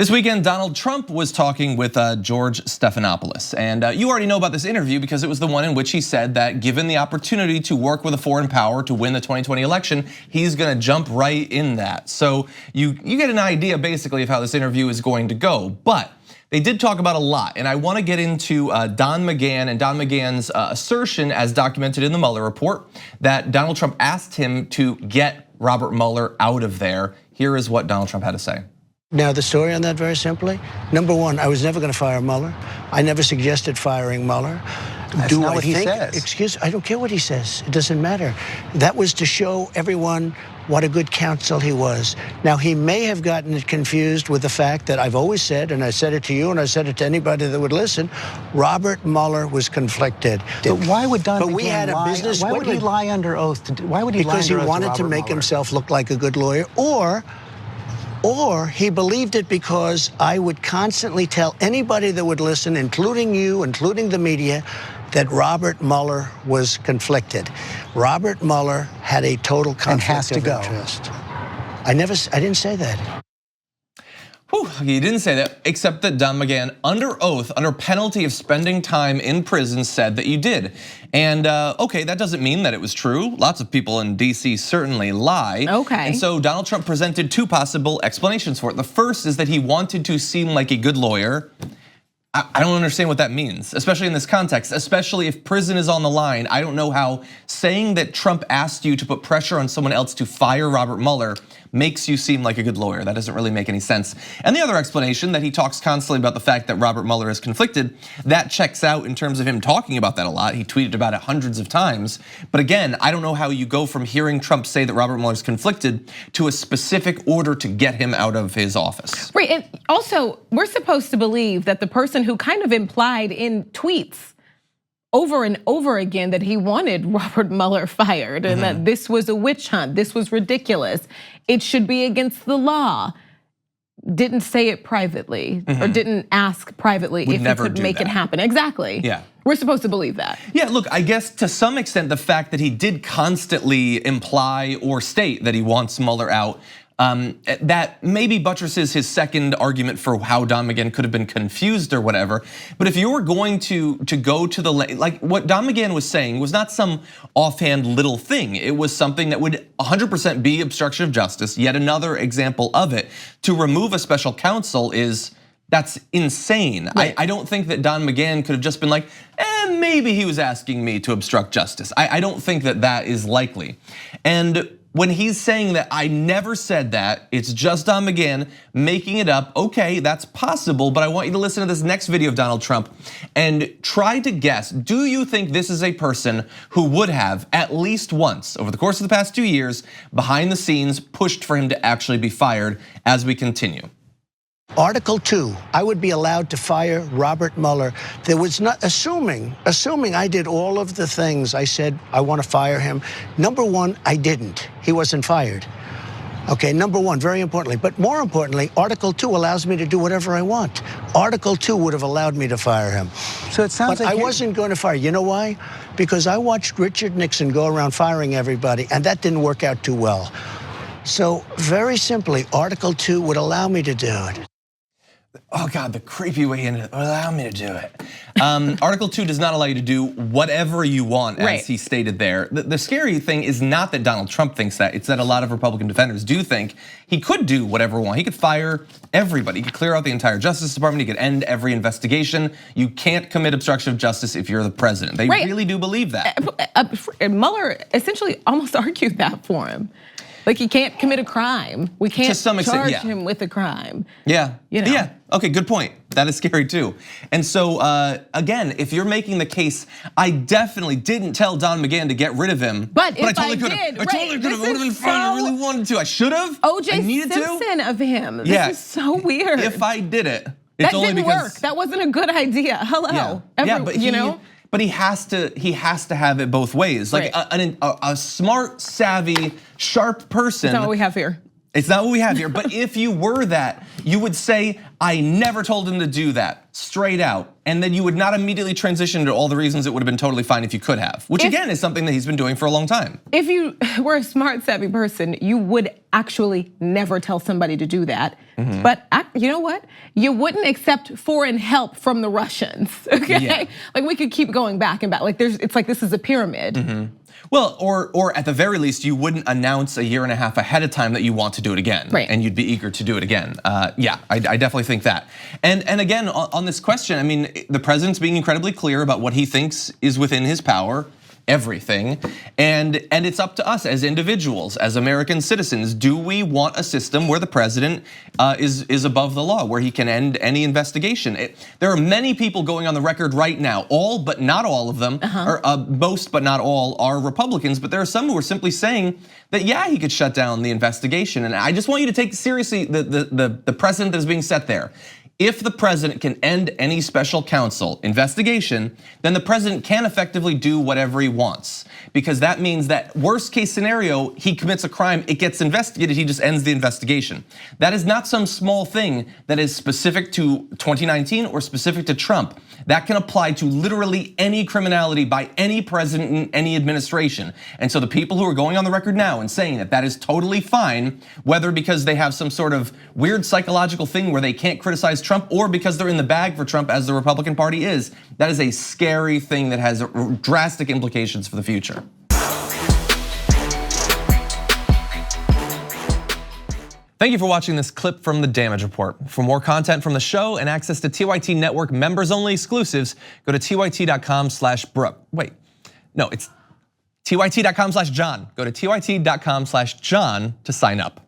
This weekend, Donald Trump was talking with George Stephanopoulos. And you already know about this interview because it was the one in which he said that given the opportunity to work with a foreign power to win the 2020 election, he's gonna jump right in that. So you get an idea basically of how this interview is going to go. But they did talk about a lot, and I wanna get into Don McGahn and Don McGahn's assertion as documented in the Mueller report that Donald Trump asked him to get Robert Mueller out of there. Here is what Donald Trump had to say. Now, the story on that, very simply, number one, I was never going to fire Mueller. I never suggested firing Mueller. That's not what he says. Excuse, I don't care what he says. It doesn't matter. That was to show everyone what a good counsel he was. Now, he may have gotten it confused with the fact that I've always said, and I said it to you, and I said it to anybody that would listen, Robert Mueller was conflicted. But why would Don McGahn we had a lie? business. Why would he lie under oath? Why would he lie under oath? Because he wanted to make himself look like a good lawyer, or he believed it because I would constantly tell anybody that would listen, including you, including the media, that Robert Mueller was conflicted. Robert Mueller had a total conflict of interest. I didn't say that. Whew, he didn't say that, except that Don McGahn, under oath, under penalty of spending time in prison, said that you did. And okay, that doesn't mean that it was true. Lots of people in DC certainly lie. Okay. And so Donald Trump presented two possible explanations for it. The first is that he wanted to seem like a good lawyer. I don't understand what that means, especially in this context, especially if prison is on the line. I don't know how saying that Trump asked you to put pressure on someone else to fire Robert Mueller makes you seem like a good lawyer. That doesn't really make any sense. And the other explanation that he talks constantly about the fact that Robert Mueller is conflicted, that checks out in terms of him talking about that a lot. He tweeted about it hundreds of times. But again, I don't know how you go from hearing Trump say that Robert Mueller is conflicted to a specific order to get him out of his office. Right, and also we're supposed to believe that the person who kind of implied in tweets over and over again that he wanted Robert Mueller fired and that this was a witch hunt, this was ridiculous, it should be against the law, didn't say it privately or didn't ask privately if he could make it happen. Exactly. Yeah. We're supposed to believe that. Yeah, look, I guess to some extent the fact that he did constantly imply or state that he wants Mueller out, that maybe buttresses his second argument for how Don McGahn could have been confused or whatever. But if you were going to go to the, like what Don McGahn was saying was not some offhand little thing. It was something that would 100% be obstruction of justice. Yet another example of it. To remove a special counsel that's insane. Right. I don't think that Don McGahn could have just been like, maybe he was asking me to obstruct justice. I don't think that that is likely. And when he's saying that I never said that, it's just Don McGahn making it up, okay, that's possible, but I want you to listen to this next video of Donald Trump and try to guess, do you think this is a person who would have, at least once, over the course of the past 2 years, behind the scenes, pushed for him to actually be fired as we continue? Article 2, I would be allowed to fire Robert Mueller. There was not, assuming I did all of the things I said I want to fire him. Number one, I didn't. He wasn't fired. Okay, number one, very importantly. But more importantly, Article 2 allows me to do whatever I want. Article 2 would have allowed me to fire him. So it sounds but like I wasn't going to fire. You know why? Because I watched Richard Nixon go around firing everybody, and that didn't work out too well. So very simply, Article 2 would allow me to do it. Oh God, the creepy way in it, allow me to do it. Article 2 does not allow you to do whatever you want, as he stated there. The scary thing is not that Donald Trump thinks that, it's that a lot of Republican defenders do think he could do whatever he wants. He could fire everybody, he could clear out the entire Justice Department, he could end every investigation. You can't commit obstruction of justice if you're the president. They really do believe that. Mueller essentially almost argued that for him. Like he can't commit a crime. We can't charge him with a crime. Yeah, you know? Yeah, okay, good point. That is scary too. And so again, if you're making the case, I definitely didn't tell Don McGahn to get rid of him. But if I totally could have. I totally could have. It would have been fun. I really wanted to. I should have. O.J. Simpson of him. This is so weird. If I did it, it's only because that didn't work. That wasn't a good idea. Hello. But you know. But he has to have it both ways. Like a smart, savvy, sharp person. That's not what we have here. It's not what we have here, but if you were that, you would say, I never told him to do that, straight out. And then you would not immediately transition to all the reasons it would have been totally fine if you could have, which again is something that he's been doing for a long time. If you were a smart, savvy person, you would actually never tell somebody to do that. But you know what? You wouldn't accept foreign help from the Russians, okay? Yeah. Like we could keep going back and back. Like it's like this is a pyramid. Well, or at the very least, you wouldn't announce a year and a half ahead of time that you want to do it again, right? And you'd be eager to do it again. Yeah, I definitely think that. And again, on this question, I mean, the president's being incredibly clear about what he thinks is within his power. Everything, and it's up to us as individuals, as American citizens. Do we want a system where the president is above the law, where he can end any investigation? There are many people going on the record right now, all but not all of them, or most but not all are Republicans, but there are some who are simply saying that yeah, he could shut down the investigation. And I just want you to take seriously the precedent that is being set there. If the president can end any special counsel investigation, then the president can effectively do whatever he wants. Because that means that worst case scenario, he commits a crime, it gets investigated, he just ends the investigation. That is not some small thing that is specific to 2019 or specific to Trump. That can apply to literally any criminality by any president in any administration. And so the people who are going on the record now and saying that that is totally fine, whether because they have some sort of weird psychological thing where they can't criticize Trump or because they're in the bag for Trump as the Republican Party is, that is a scary thing that has drastic implications for the future. Thank you for watching this clip from the Damage Report. For more content from the show and access to TYT Network members-only exclusives, go to tyt.com/Brooke. Wait, no, it's tyt.com/John. Go to tyt.com/John to sign up.